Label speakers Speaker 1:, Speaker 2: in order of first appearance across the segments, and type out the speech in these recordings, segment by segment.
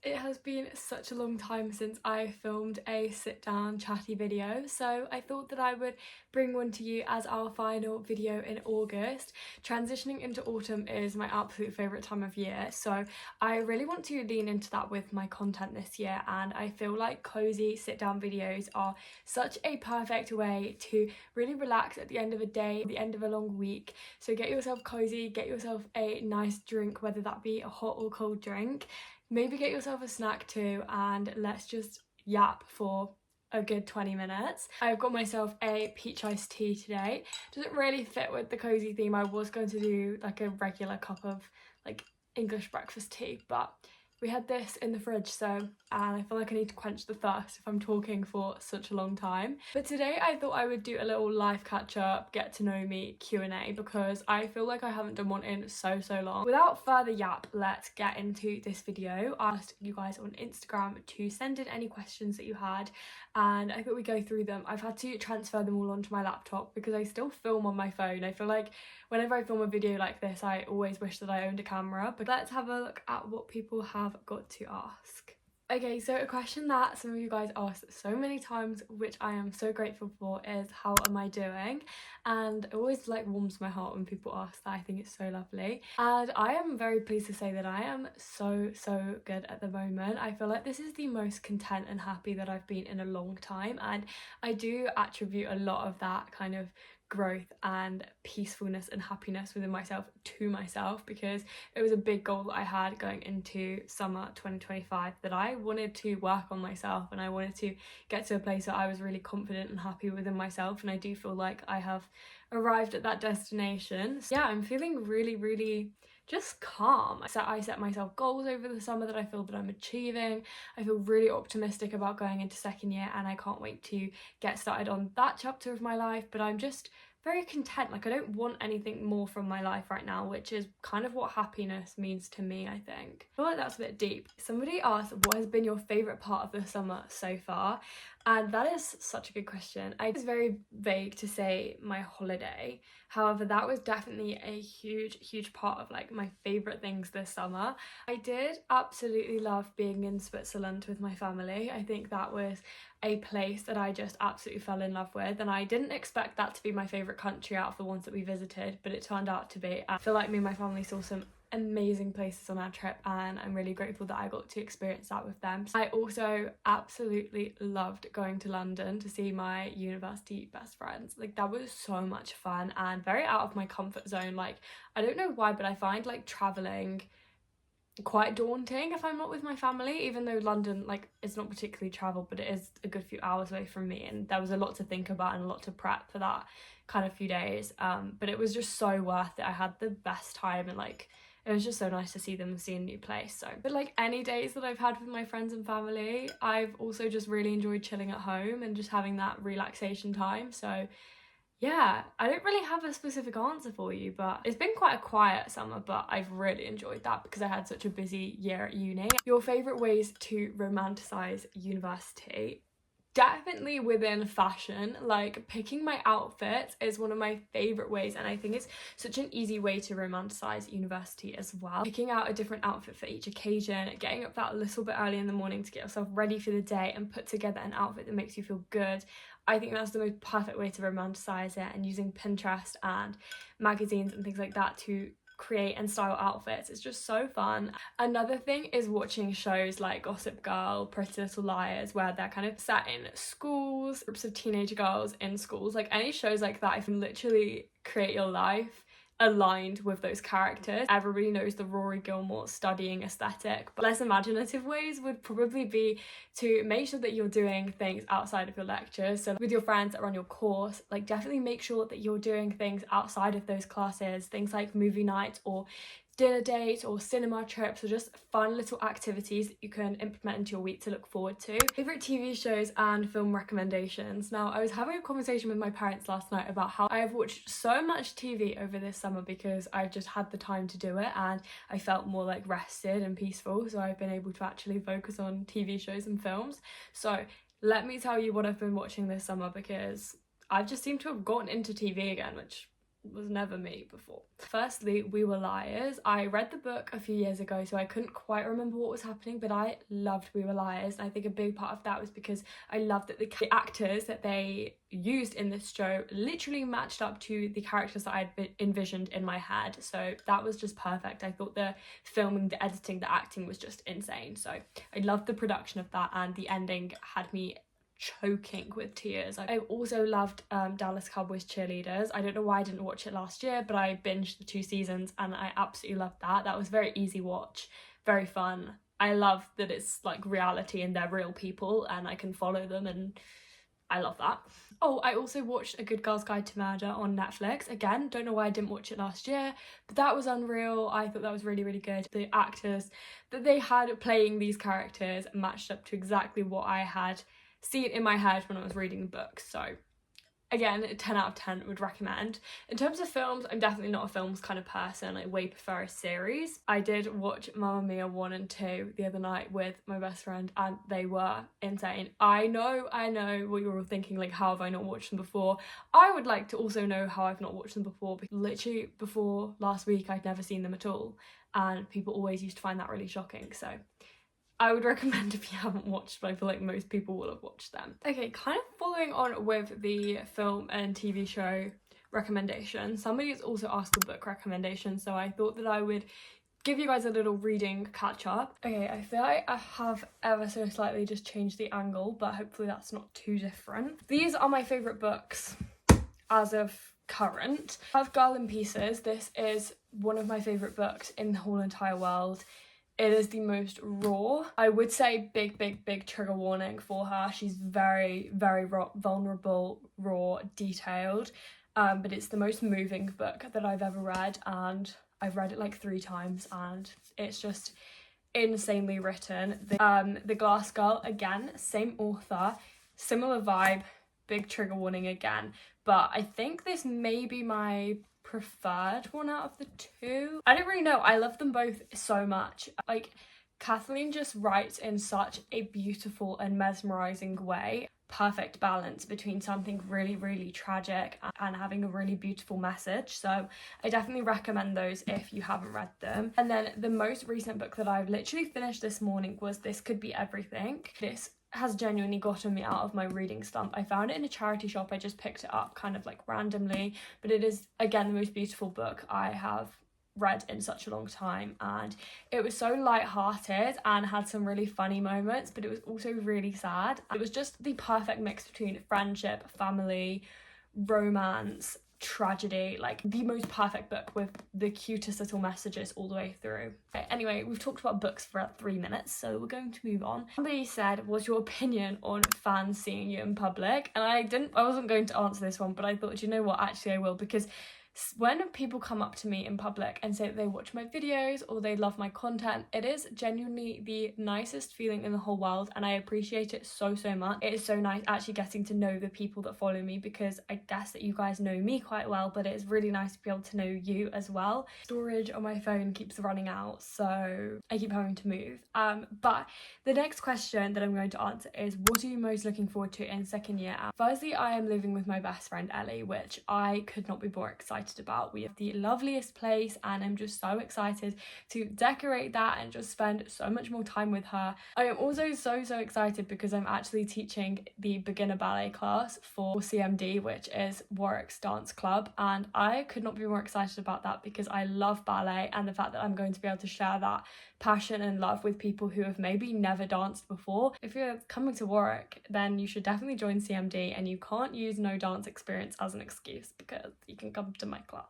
Speaker 1: It has been such a long time since I filmed a sit down chatty video, so I thought that I would bring one to you as our final video in August. Transitioning into autumn is my absolute favourite time of year, so I really want to lean into that with my content this year, and I feel like cosy sit down videos are such a perfect way to really relax at the end of a day, the end of a long week. So get yourself cosy, get yourself a nice drink, whether that be a hot or cold drink. Maybe get yourself a snack too, and let's just yap for a good 20 minutes. I've got myself a peach iced tea today. Doesn't really fit with the cozy theme. I was going to do like a regular cup of like English breakfast tea, but we had this in the fridge, and I feel like I need to quench the thirst if I'm talking for such a long time. But today I thought I would do a little life catch up, get to know me Q&A, because I feel like I haven't done one in so long. Without further yap, let's get into this video. I asked you guys on Instagram to send in any questions that you had, and I thought we'd go through them. I've had to transfer them all onto my laptop because I still film on my phone. I feel like whenever I film a video like this, I always wish that I owned a camera. But let's have a look at what people have got to ask. Okay, so a question that some of you guys asked so many times, which I am so grateful for, is how am I doing? And it always like warms my heart when people ask that. I think it's so lovely. And I am very pleased to say that I am so good at the moment. I feel like this is the most content and happy that I've been in a long time, and I do attribute a lot of that kind of growth and peacefulness and happiness within myself to myself, because it was a big goal that I had going into summer 2025, that I wanted to work on myself and I wanted to get to a place where I was really confident and happy within myself, and I do feel like I have arrived at that destination. So yeah, I'm feeling really just calm. I set myself goals over the summer that I feel that I'm achieving. I feel really optimistic about going into second year, and I can't wait to get started on that chapter of my life. But I'm just very content. Like, I don't want anything more from my life right now, which is kind of what happiness means to me, I think. I feel like that's a bit deep. Somebody asked, what has been your favourite part of the summer so far? And that is such a good question. I was very vague to say my holiday. However, that was definitely a huge part of like my favourite things this summer. I did absolutely love being in Switzerland with my family. I think that was a place that I just absolutely fell in love with, and I didn't expect that to be my favourite country out of the ones that we visited, but it turned out to be. I feel like me and my family saw some amazing places on our trip, and I'm really grateful that I got to experience that with them. I also absolutely loved going to London to see my university best friends. Like, that was so much fun and very out of my comfort zone. Like, I don't know why, but I find like traveling quite daunting if I'm not with my family, even though London, like, it's not particularly travel, but it is a good few hours away from me, and there was a lot to think about and a lot to prep for that kind of few days, but it was just so worth it. I had the best time, and like, it was just so nice to see them and see a new place. So, but like any days that I've had with my friends and family, I've also just really enjoyed chilling at home and just having that relaxation time. So yeah, I don't really have a specific answer for you, but it's been quite a quiet summer, but I've really enjoyed that because I had such a busy year at uni. Your favourite ways to romanticize university? Definitely within fashion. Like, picking my outfits is one of my favourite ways, and I think it's such an easy way to romanticize university as well. Picking out a different outfit for each occasion, getting up that little bit early in the morning to get yourself ready for the day and put together an outfit that makes you feel good. I think that's the most perfect way to romanticize it, and using Pinterest and magazines and things like that to create and style outfits. It's just so fun. Another thing is watching shows like Gossip Girl, Pretty Little Liars, where they're kind of set in schools, groups of teenage girls in schools. Like, any shows like that, you can literally create your life aligned with those characters. Everybody knows the Rory Gilmore studying aesthetic, but less imaginative ways would probably be to make sure that you're doing things outside of your lectures. So with your friends that are on your course, like, definitely make sure that you're doing things outside of those classes, things like movie nights or dinner dates or cinema trips, or just fun little activities that you can implement into your week to look forward to. Favourite TV shows and film recommendations. Now, I was having a conversation with my parents last night about how I have watched so much TV over this summer because I've just had the time to do it, and I felt more like rested and peaceful, so I've been able to actually focus on TV shows and films. So let me tell you what I've been watching this summer, because I've just seemed to have gotten into TV again, which was never me before. Firstly, We Were Liars. I read the book a few years ago, so I couldn't quite remember what was happening, but I loved We Were Liars. And I think a big part of that was because I loved that the actors that they used in this show literally matched up to the characters that I'd envisioned in my head. So that was just perfect. I thought the filming, the editing, the acting was just insane. So I loved the production of that, and the ending had me choking with tears. I also loved Dallas Cowboys Cheerleaders. I don't know why I didn't watch it last year, but I binged the 2 seasons and I absolutely loved that. That was very easy watch, very fun. I love that it's like reality and they're real people and I can follow them, and I love that. Oh, I also watched A Good Girl's Guide to Murder on Netflix. Again, don't know why I didn't watch it last year, but that was unreal. I thought that was really, really good. The actors that they had playing these characters matched up to exactly what I had seen in my head when I was reading the book. So again, 10 out of 10 would recommend. In terms of films, I'm definitely not a films kind of person. I way prefer a series. I did watch Mamma Mia 1 and 2 the other night with my best friend and they were insane. I know what you're all thinking, like, how have I not watched them before? I would like to also know how I've not watched them before, because literally before last week I'd never seen them at all, and people always used to find that really shocking. So I would recommend if you haven't watched, but I feel like most people will have watched them. Okay, kind of following on with the film and TV show recommendation, somebody has also asked for book recommendations, so I thought that I would give you guys a little reading catch up. Okay, I feel like I have ever so slightly just changed the angle, but hopefully that's not too different. These are my favourite books as of current. I have Girl in Pieces. This is one of my favourite books in the whole entire world. It is the most raw. I would say big trigger warning for her. She's very vulnerable, raw, detailed, but it's the most moving book that I've ever read, and I've read it like 3 times and it's just insanely written. The Glass Girl, again, same author, similar vibe, big trigger warning again, but I think this may be my preferred one out of the 2. I don't really know. I love them both so much. Like, Kathleen just writes in such a beautiful and mesmerizing way. Perfect balance between something really tragic and having a really beautiful message. So I definitely recommend those if you haven't read them. And then the most recent book that I've literally finished this morning was This Could Be Everything. This has genuinely gotten me out of my reading slump. I found it in a charity shop. I just picked it up kind of like randomly, but it is, again, the most beautiful book I have read in such a long time, and it was so light-hearted and had some really funny moments, but it was also really sad. It was just the perfect mix between friendship, family, romance, tragedy, like the most perfect book with the cutest little messages all the way through. Okay, anyway, we've talked about books for about 3 minutes, so we're going to move on. Somebody said, what's your opinion on fans seeing you in public? And I wasn't going to answer this one, but I thought, you know what, actually I will, because when people come up to me in public and say that they watch my videos or they love my content, it is genuinely the nicest feeling in the whole world, and I appreciate it so much. It is so nice actually getting to know the people that follow me, because I guess that you guys know me quite well, but it's really nice to be able to know you as well. Storage on my phone keeps running out, so I keep having to move. But the next question that I'm going to answer is, what are you most looking forward to in second year? Firstly, I am living with my best friend Ellie, which I could not be more excited about. We have the loveliest place and I'm just so excited to decorate that and just spend so much more time with her. I am also so excited because I'm actually teaching the beginner ballet class for CMD, which is Warwick's dance club, and I could not be more excited about that because I love ballet, and the fact that I'm going to be able to share that passion and love with people who have maybe never danced before. If you're coming to Warwick, then you should definitely join CMD, and you can't use no dance experience as an excuse because you can come to my class.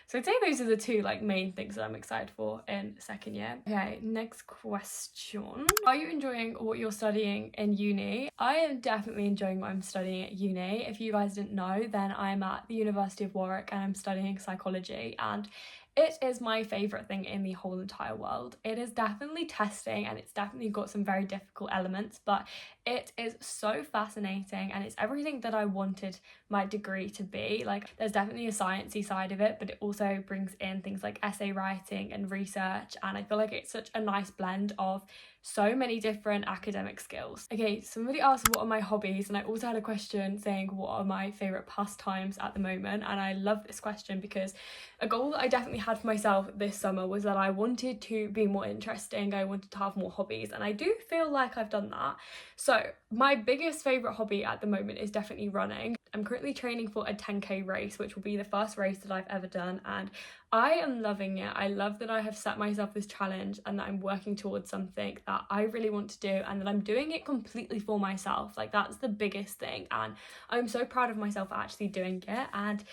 Speaker 1: So I'd say those are the 2 like main things that I'm excited for in second year. Okay, next question. Are you enjoying what you're studying in uni? I am definitely enjoying what I'm studying at uni. If you guys didn't know, then I'm at the University of Warwick and I'm studying psychology, and it is my favourite thing in the whole entire world. It is definitely testing and it's definitely got some very difficult elements, but it is so fascinating and it's everything that I wanted my degree to be. Like, there's definitely a sciencey side of it, but it also also brings in things like essay writing and research, and I feel like it's such a nice blend of so many different academic skills. Okay, somebody asked what are my hobbies, and I also had a question saying what are my favourite pastimes at the moment, and I love this question because a goal that I definitely had for myself this summer was that I wanted to be more interesting, I wanted to have more hobbies, and I do feel like I've done that. So my biggest favourite hobby at the moment is definitely running. I'm currently training for a 10k race, which will be the first race that I've ever done, and I am loving it. I love that I have set myself this challenge and that I'm working towards something that I really want to do, and that I'm doing it completely for myself. Like, that's the biggest thing, and I'm so proud of myself for actually doing it and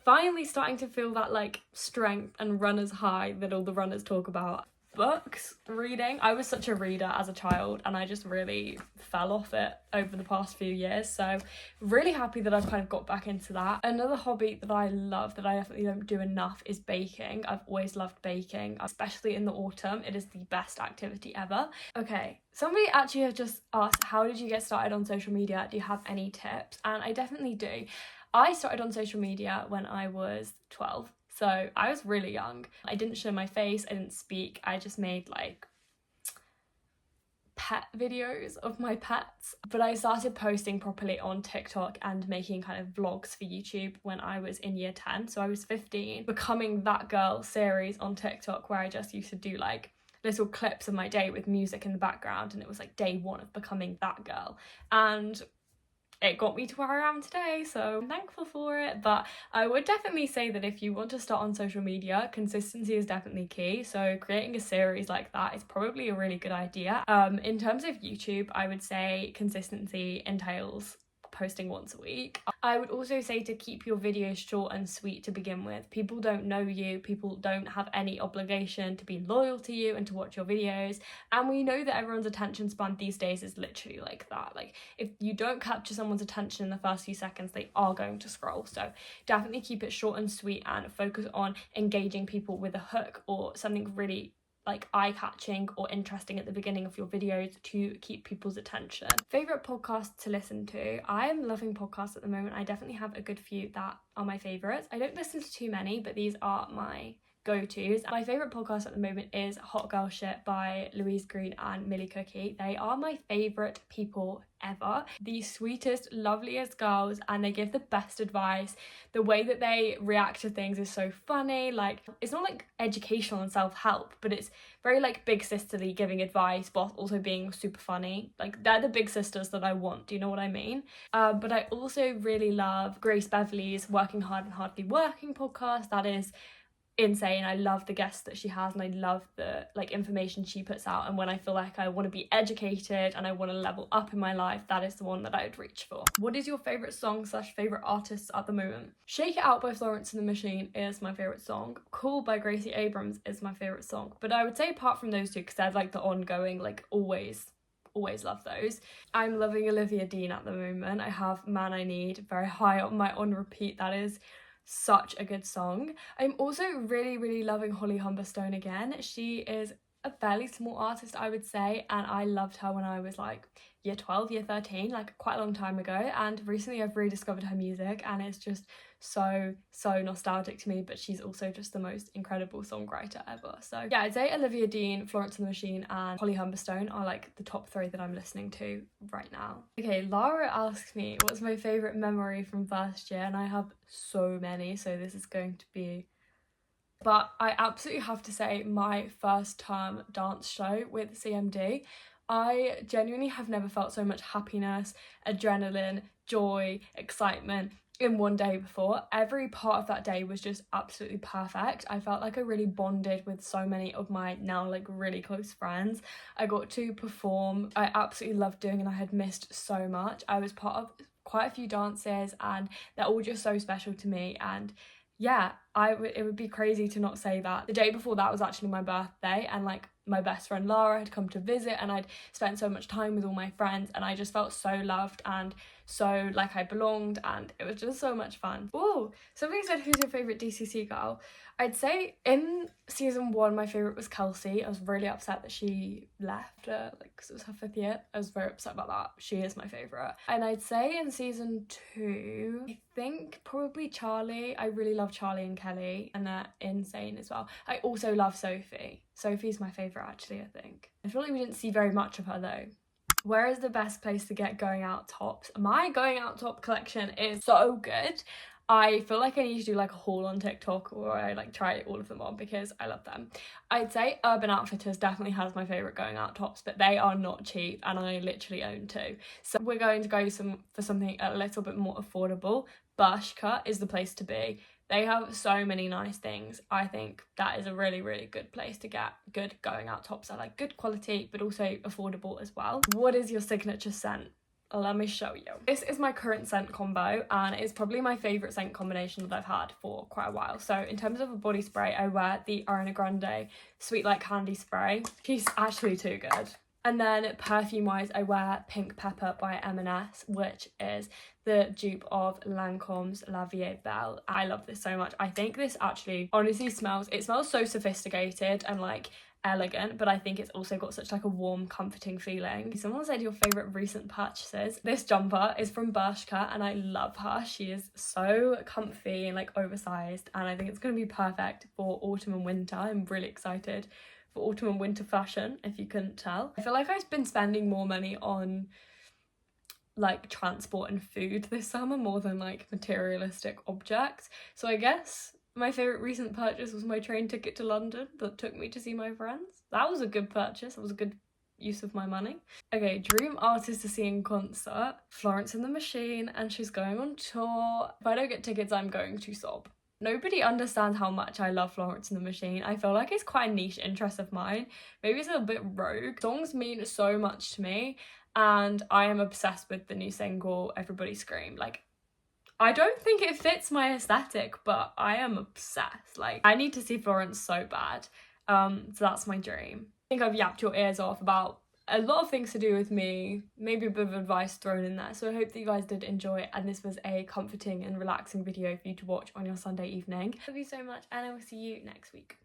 Speaker 1: finally starting to feel that like strength and runner's high that all the runners talk about. Books, reading. I was such a reader as a child and I just really fell off it over the past few years, so really happy that I've kind of got back into that. Another hobby that I love that I definitely don't do enough is baking. I've always loved baking, especially in the autumn. It is the best activity ever. Okay, somebody actually has just asked, how did you get started on social media? Do you have any tips? And I definitely do. I started on social media when I was 12. So I was really young. I didn't show my face, I didn't speak, I just made like pet videos of my pets. But I started posting properly on TikTok and making kind of vlogs for YouTube when I was in year 10. So I was 15, Becoming That Girl series on TikTok, where I just used to do like little clips of my day with music in the background, and it was like day one of becoming that girl. And it got me to where I am today, so I'm thankful for it. But I would definitely say that if you want to start on social media, consistency is definitely key. So creating a series like that is probably a really good idea. In terms of YouTube, I would say consistency entails posting once a week. I would also say to keep your videos short and sweet to begin with. People don't know you, people don't have any obligation to be loyal to you and to watch your videos, and we know that everyone's attention span these days is literally like that. Like, if you don't capture someone's attention in the first few seconds, they are going to scroll. So definitely keep it short and sweet and focus on engaging people with a hook or something really like eye-catching or interesting at the beginning of your videos to keep people's attention. Favorite podcasts to listen to? I am loving podcasts at the moment. I definitely have a good few that are my favorites. I don't listen to too many, but these are my go-tos. My favorite podcast at the moment is Hot Girl Shit by Louise Green and Millie Cookie. They are my favorite people ever. The sweetest, loveliest girls, and they give the best advice. The way that they react to things is so funny. Like, it's not like educational and self-help, but it's very like big sisterly, giving advice whilst also being super funny. Like, they're the big sisters that I want, do you know what I mean? But I also really love Grace Beverley's Working Hard and Hardly Working podcast. That is insane. I love the guests that she has, and I love the like information she puts out, and when I feel like I want to be educated and I want to level up in my life, that is the one that I would reach for. What is your favorite song / favorite artists at the moment? Shake It Out by Florence and the Machine is my favorite song. Cool by Gracie Abrams is my favorite song, but I would say apart from those two, because they're like the ongoing, like always love those. I'm loving Olivia Dean at the moment. I have Man I Need very high on my on repeat. That is such a good song. I'm also really loving Holly Humberstone again. She is a fairly small artist, I would say, and I loved her when I was like year 12, year 13, like quite a long time ago, and recently I've rediscovered her music and it's just so nostalgic to me, but she's also just the most incredible songwriter ever. So yeah, I'd say Olivia Dean, Florence and the Machine and Holly Humberstone are like the top 3 that I'm listening to right now. Okay, Lara asks me what's my favourite memory from first year, and I have so many, so this is going to be, but I absolutely have to say my first term dance show with CMD. I genuinely have never felt so much happiness, adrenaline, joy, excitement in one day before. Every part of that day was just absolutely perfect. I felt like I really bonded with so many of my now like really close friends. I got to perform. I absolutely loved doing, and I had missed so much. I was part of quite a few dances and they're all just so special to me, and yeah, it would be crazy to not say that. The day before that was actually my birthday, and like my best friend Lara had come to visit, and I'd spent so much time with all my friends, and I just felt so loved and so like I belonged, and it was just so much fun. Oh, somebody said, who's your favourite DCC girl? I'd say in season 1 my favourite was Kelsey. I was really upset that she left, like, because it was her 5th year. I was very upset about that. She is my favourite. And I'd say in season 2, I think probably Charlie. I really love Charlie and Kelly, and they're insane as well. I also love Sophie. Sophie's my favourite actually, I think. I feel like we didn't see very much of her though. Where is the best place to get going out tops? My going out top collection is so good. I feel like I need to do like a haul on TikTok, or I like try all of them on because I love them. I'd say Urban Outfitters definitely has my favourite going out tops, but they are not cheap and I literally own 2. So we're going to go for something a little bit more affordable. Bershka is the place to be. They have so many nice things. I think that is a really, really good place to get good going out tops that are like good quality but also affordable as well. What is your signature scent? Let me show you. This is my current scent combo, and it's probably my favourite scent combination that I've had for quite a while. So in terms of a body spray, I wear the Ariana Grande Sweet Like Candy spray. She's actually too good. And then perfume-wise, I wear Pink Pepper by M&S, which is the dupe of Lancome's La Vie Belle. I love this so much. I think this actually honestly smells so sophisticated and like elegant, but I think it's also got such like a warm, comforting feeling. Someone said your favourite recent purchases. This jumper is from Bershka and I love her. She is so comfy and like oversized, and I think it's going to be perfect for autumn and winter. I'm really excited for autumn and winter fashion, if you couldn't tell. I feel like I've been spending more money on like transport and food this summer more than like materialistic objects. So I guess my favourite recent purchase was my train ticket to London that took me to see my friends. That was a good purchase. That was a good use of my money. Okay, dream artist to see in concert. Florence and the Machine, and she's going on tour. If I don't get tickets, I'm going to sob. Nobody understands how much I love Florence and the Machine. I feel like it's quite a niche interest of mine. Maybe it's a bit rogue. Songs mean so much to me, and I am obsessed with the new single, Everybody Scream. Like, I don't think it fits my aesthetic, but I am obsessed. Like, I need to see Florence so bad. So that's my dream. I think I've yapped your ears off about a lot of things to do with me, maybe a bit of advice thrown in there. So I hope that you guys did enjoy it, and this was a comforting and relaxing video for you to watch on your Sunday evening. Love you so much, and I will see you next week.